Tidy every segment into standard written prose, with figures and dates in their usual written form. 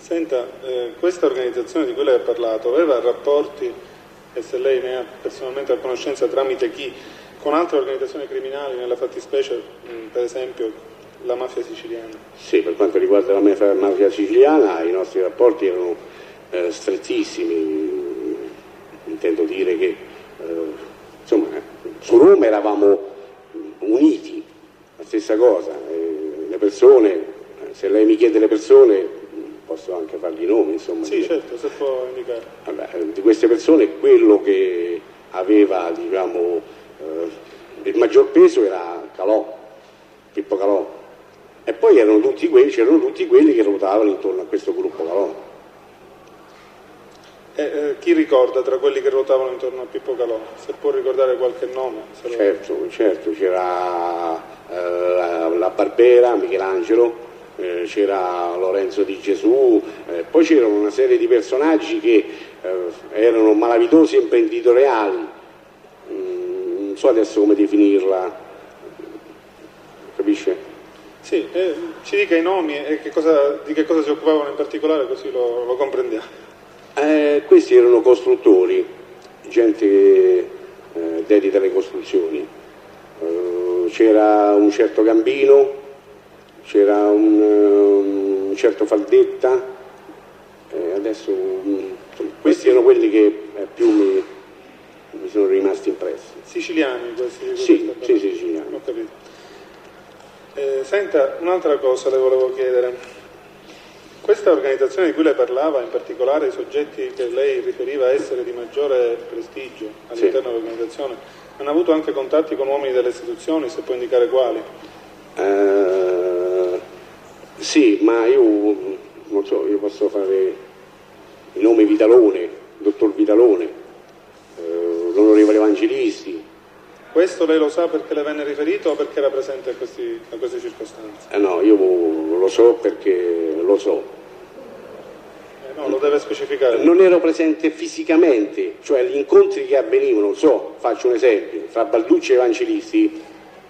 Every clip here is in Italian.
Senta, questa organizzazione di cui lei ha parlato aveva rapporti, e se lei ne ha personalmente a conoscenza tramite chi, con altre organizzazioni criminali, nella fattispecie per esempio la mafia siciliana? Sì, per quanto riguarda la mafia siciliana i nostri rapporti erano strettissimi, intendo dire che insomma, su Roma eravamo uniti, la stessa cosa, le persone, se lei mi chiede le persone posso anche fargli i nomi, insomma. Sì, certo, se può indicare. Vabbè, di queste persone quello che aveva, diciamo, il maggior peso era Calò, Pippo Calò, e poi c'erano tutti quelli che ruotavano intorno a questo gruppo Calò. Chi ricorda tra quelli che ruotavano intorno a Pippo Calò? Se può ricordare qualche nome? Certo, c'era la Barbera, Michelangelo, c'era Lorenzo Di Gesù, poi c'erano una serie di personaggi che erano malavitosi e imprenditoriali, non so adesso come definirla, capisce? Sì, ci dica i nomi e di che cosa si occupavano in particolare, così lo comprendiamo. Questi erano costruttori, gente dedita alle costruzioni, c'era un certo Gambino, c'era un certo Faldetta, adesso questi erano quelli che più mi sono rimasti impressi. Siciliani questi? Sì, siciliani. Ho capito. Senta, un'altra cosa le volevo chiedere. Questa organizzazione di cui lei parlava, in particolare i soggetti che lei riferiva essere di maggiore prestigio all'interno dell'organizzazione, hanno avuto anche contatti con uomini delle istituzioni, se può indicare quali? Sì, ma io non so, io posso fare il nome Vitalone, dottor Vitalone, l'onorevole Evangelisti. Questo lei lo sa perché le venne riferito o perché era presente a queste circostanze? No, io lo so perché lo so. No, lo deve specificare. Non ero presente fisicamente, cioè gli incontri che avvenivano, faccio un esempio, tra Balducci e Evangelisti,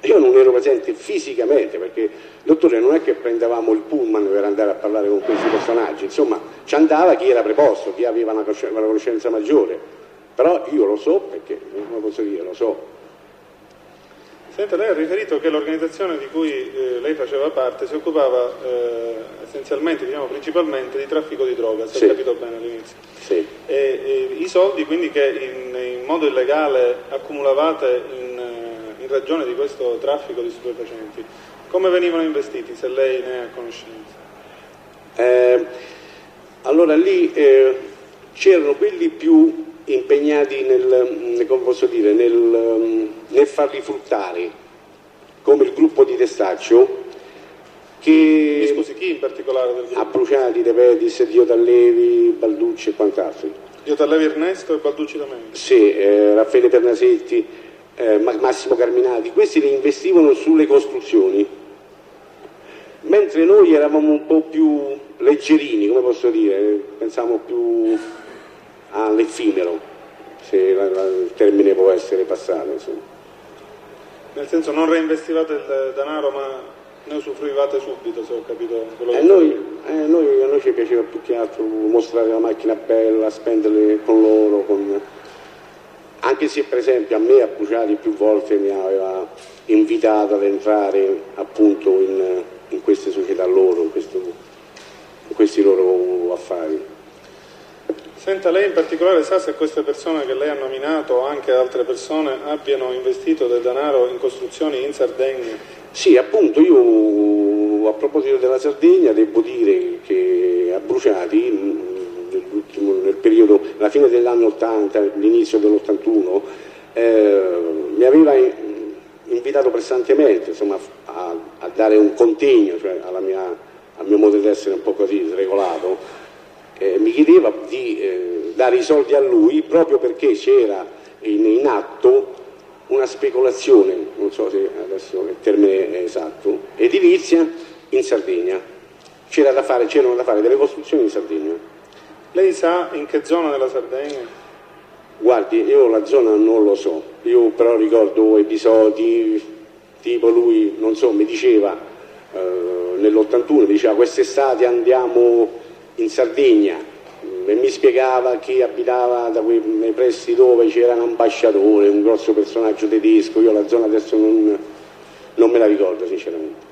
io non ero presente fisicamente perché, dottore, non è che prendevamo il pullman per andare a parlare con questi personaggi, insomma, ci andava chi era preposto, chi aveva una conoscenza maggiore, però io lo so perché, come posso dire, lo so. Senta, lei ha riferito che l'organizzazione di cui lei faceva parte si occupava essenzialmente, diciamo principalmente, di traffico di droga, se ho capito bene all'inizio. Sì. E i soldi quindi che in modo illegale accumulavate in ragione di questo traffico di stupefacenti, come venivano investiti, se lei ne ha conoscenza? Allora lì c'erano quelli più impegnati come posso dire, nel farli fruttare, come il gruppo di Testaccio, che mi scusi, chi in particolare del gruppo? A Bruciati, De Pedis, Dio Tallevi, Balducci e quant'altri. Dio Tallevi Ernesto e Balducci Domenico? Sì, Raffaele Pernasetti, Massimo Carminati, questi li investivano sulle costruzioni, mentre noi eravamo un po' più leggerini, come posso dire, pensavamo più all'effimero, se il termine può essere passato, insomma. Nel senso, non reinvestivate il denaro ma ne usufruivate subito, se ho capito quello che a noi ci piaceva più che altro mostrare la macchina bella, spenderle con loro, anche se per esempio a me a Bruciati più volte mi aveva invitato ad entrare appunto in queste società loro, in questi loro affari. Senta, lei in particolare sa se queste persone che lei ha nominato o anche altre persone abbiano investito del denaro in costruzioni in Sardegna? Sì, appunto, io a proposito della Sardegna devo dire che a Bruciati, nel periodo, alla fine dell'anno 80, l'inizio dell'81, mi aveva invitato pressantemente, insomma, a dare un contegno, cioè al mio modo di essere un po' così sregolato. Mi chiedeva di dare i soldi a lui proprio perché c'era in atto una speculazione, non so se adesso il termine è esatto, edilizia in Sardegna. C'erano da fare delle costruzioni in Sardegna. Lei sa in che zona della Sardegna? Guardi, io la zona non lo so, io però ricordo episodi tipo lui, non so, mi diceva nell'81, mi diceva quest'estate andiamo in Sardegna e mi spiegava che abitava nei pressi dove c'era un ambasciatore, un grosso personaggio tedesco. Io la zona adesso non me la ricordo sinceramente.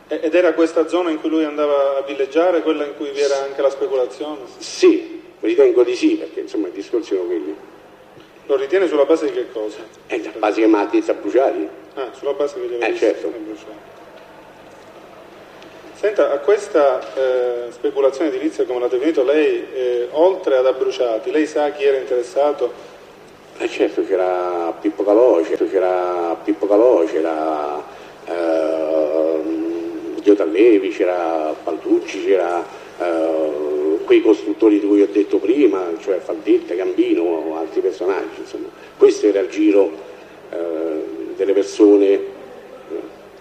Ed era questa zona in cui lui andava a villeggiare, quella in cui vi era anche la speculazione? Sì, ritengo di sì, perché insomma i discorsi sono quelli. Lo ritiene sulla base di che cosa? La base che mi ha detto a Bruciati. Ah, sulla base che gli aveva detto certo. a Bruciati. Senta, a questa speculazione edilizia, come l'ha definito lei, oltre ad Abruciati, lei sa chi era interessato? Certo, c'era Pippo Calò, c'era Giotallevi, c'era Balducci, c'era quei costruttori di cui ho detto prima, cioè Faldetta, Gambino o altri personaggi, insomma. Questo era il giro delle persone,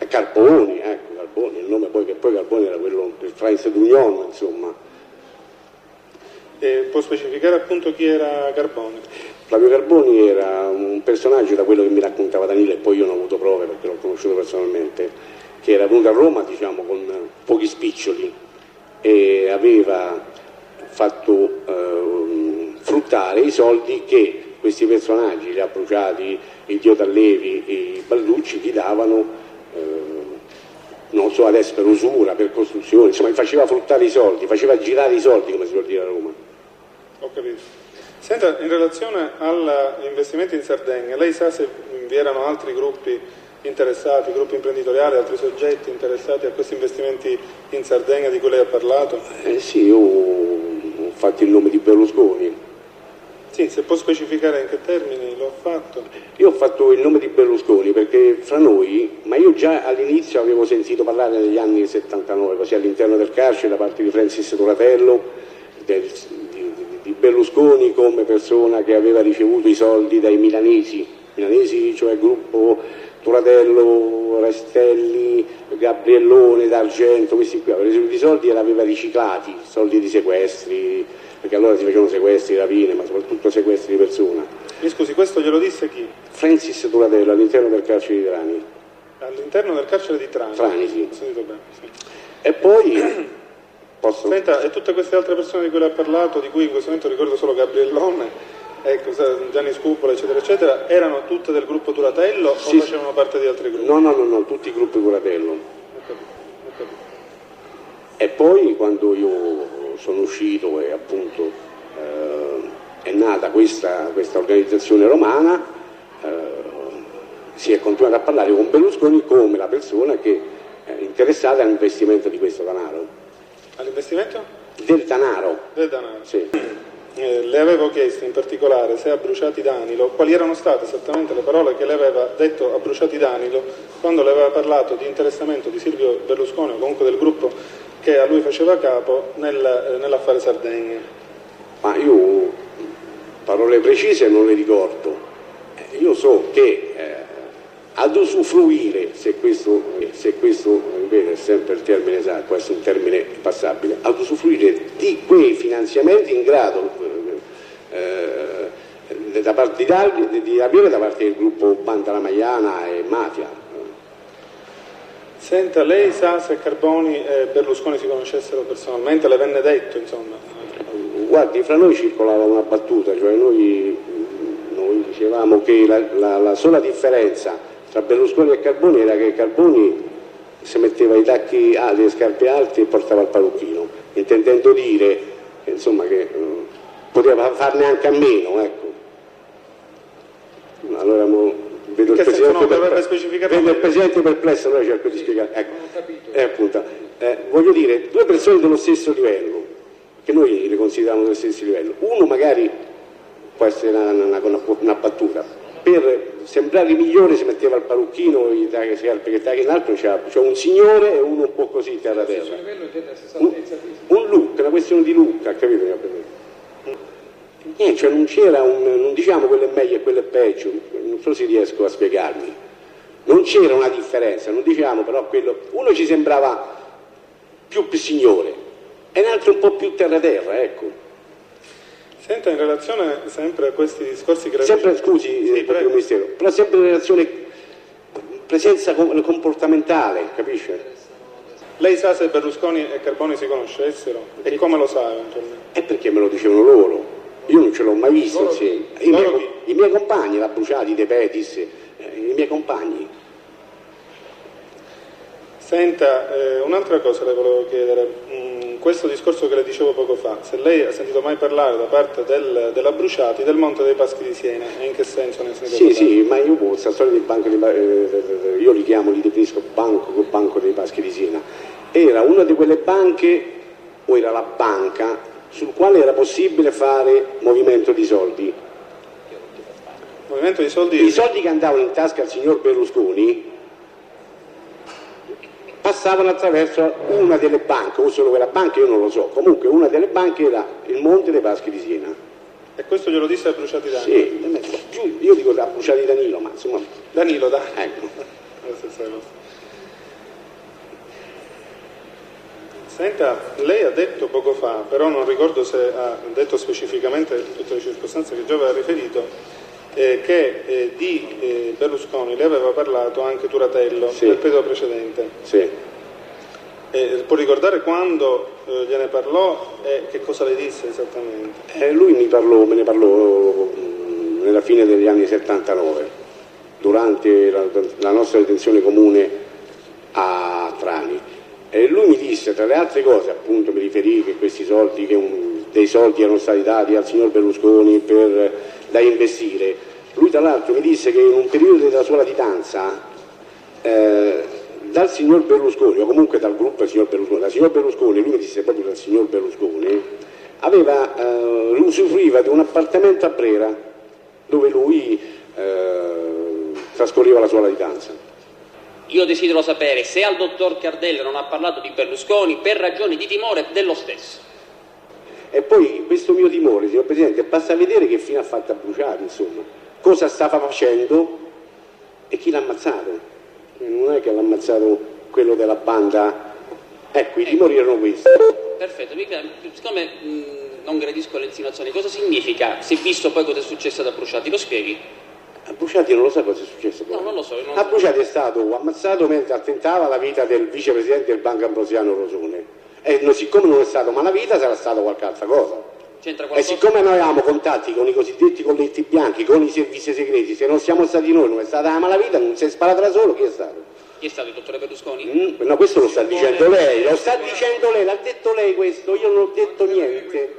Carboni, il nome poi, che poi Carboni era quello del France d'Union, insomma. Può specificare appunto chi era Carboni? Flavio Carboni era un personaggio, da quello che mi raccontava Danilo, e poi io non ho avuto prove perché l'ho conosciuto personalmente, che era venuto a Roma, diciamo, con pochi spiccioli e aveva fatto fruttare i soldi che questi personaggi, gli Abruciati, il Giotallevi e i Balducci, gli davano, non so adesso, per usura, per costruzione, insomma, faceva fruttare i soldi, faceva girare i soldi, come si vuol dire a Roma. Ho capito. Senta, in relazione agli investimenti in Sardegna, lei sa se vi erano altri gruppi interessati, gruppi imprenditoriali, altri soggetti interessati a questi investimenti in Sardegna di cui lei ha parlato? Sì, io ho fatto il nome di Berlusconi. Sì, se può specificare in che termini l'ho fatto? Io ho fatto il nome di Berlusconi perché fra noi, ma io già all'inizio avevo sentito parlare negli anni 79, così all'interno del carcere, da parte di Francis Turatello, di Berlusconi come persona che aveva ricevuto i soldi dai milanesi, cioè il gruppo Turatello, Restelli, Gabriellone, D'Argento, questi qui avevano ricevuto i soldi e l'aveva riciclati, soldi di sequestri, perché allora si facevano sequestri, rapine, ma soprattutto sequestri di persona. Mi scusi, questo glielo disse chi? Francis Turatello, all'interno del carcere di Trani. All'interno del carcere di Trani? Trani, sì. Ho sentito bene, sì. E poi... Senta, e tutte queste altre persone di cui lei ha parlato, di cui in questo momento ricordo solo Gabriellone, ecco, Gianni Scupola, eccetera, eccetera, erano tutte del gruppo Turatello sì, o facevano parte di altri gruppi? No, tutti i gruppi Turatello. Ho capito. E poi quando io sono uscito e appunto è nata questa organizzazione romana, si è continuato a parlare con Berlusconi come la persona che è interessata all'investimento di questo denaro. All'investimento? Del denaro. Del denaro. Sì. Le avevo chiesto in particolare se a Bruciati Danilo, quali erano state esattamente le parole che le aveva detto a Bruciati Danilo quando le aveva parlato di interessamento di Silvio Berlusconi o comunque del gruppo che a lui faceva capo nell'affare Sardegna. Ma io parole precise non le ricordo. Io so che ad usufruire, se questo è sempre il termine esatto, può essere un termine passabile, ad usufruire di quei finanziamenti in grado da parte di avere da parte del gruppo Banda Ramayana e Mafia. Senta, lei sa se Carboni e Berlusconi si conoscessero personalmente? Le venne detto, insomma? Guardi, fra noi circolava una battuta, cioè noi dicevamo che la sola differenza tra Berlusconi e Carboni era che Carboni si metteva i tacchi alti, le scarpe alte e portava il parrucchino, intendendo dire che, insomma, che poteva farne anche a meno, ecco. Allora vedo il Presidente perplesso, allora cerco di spiegare. Ecco. Appunto, voglio dire, due persone dello stesso livello, che noi le consideriamo dello stesso livello, uno magari può essere una battuta, per sembrare migliore si metteva il parrucchino, i scarpe che tagli, l'altro c'è un signore e uno un po' così terra terra. Un look, una questione di look, ha capito? Cioè non c'era non diciamo quello è meglio e quello è peggio, non so se riesco a spiegarmi. Non c'era una differenza, non diciamo però quello, uno ci sembrava più signore e l'altro un po' più terra terra, ecco. Senta, in relazione sempre a questi discorsi che... Sempre, scusi, sì, Ministero, però sempre in relazione presenza comportamentale, capisce? Lei sa se Berlusconi e Carboni si conoscessero? E come lo sa eventualmente? È perché me lo dicevano loro. Io non ce l'ho mai visto insieme. I miei compagni, la Bruciati, De Petis, i miei compagni. Senta, un'altra cosa le volevo chiedere. Questo discorso che le dicevo poco fa, se lei ha sentito mai parlare da parte della Bruciati del Monte dei Paschi di Siena, e in che senso ne ha sentito parlare? Sì, ma io questa storia del banco, io li definisco banco dei Paschi di Siena. Era una di quelle banche, o era la banca, sul quale era possibile fare movimento di soldi. Movimento di soldi? I soldi che andavano in tasca al signor Berlusconi passavano attraverso una delle banche, o solo quella banca io non lo so, comunque una delle banche era il Monte dei Paschi di Siena. E questo glielo disse a Bruciati Danilo? Sì, io dico a Bruciati Danilo, ma insomma... Danilo, dai. Ecco. La stessa cosa. Senta, lei ha detto poco fa, però non ricordo se ha detto specificamente tutte le circostanze che già aveva riferito, che di Berlusconi le aveva parlato anche Turatello nel periodo precedente. Sì. Può ricordare quando gliene parlò e che cosa le disse esattamente? Lui me ne parlò nella fine degli anni 79, durante la nostra detenzione comune a Trani. E lui mi disse, tra le altre cose, appunto mi riferì che questi soldi, dei soldi erano stati dati al signor Berlusconi da investire. Lui tra l'altro mi disse che in un periodo della sua latitanza dal signor Berlusconi, o comunque dal gruppo del signor Berlusconi, dal signor Berlusconi, lui mi disse proprio dal signor Berlusconi, usufruiva di un appartamento a Brera dove lui trascorreva la sua latitanza. Io desidero sapere se al dottor Cardella non ha parlato di Berlusconi per ragioni di timore dello stesso. E poi questo mio timore, signor Presidente, basta vedere che fine ha fatto a Bruciati, insomma, cosa stava facendo e chi l'ha ammazzato. Non è che l'ha ammazzato quello della banda, ecco, i timori erano questi. Perfetto, siccome non gradisco le insinuazioni, cosa significa, se visto poi cosa è successo da Bruciati, lo spieghi? A Bruciati non lo sa cosa è successo poi. No, non lo so. A Bruciati è stato ammazzato mentre attentava alla vita del vicepresidente del Banco Ambrosiano Rosone. E siccome non è stato malavita sarà stato qualche altra cosa. C'entra qualcosa? E siccome noi avevamo contatti con i cosiddetti colletti bianchi, con i servizi segreti, se non siamo stati noi, non è stata la malavita, non si è sparato da solo, chi è stato? Chi è stato, il dottore Berlusconi? No, questo lo sta dicendo lei, l'ha detto lei questo, io non ho detto niente.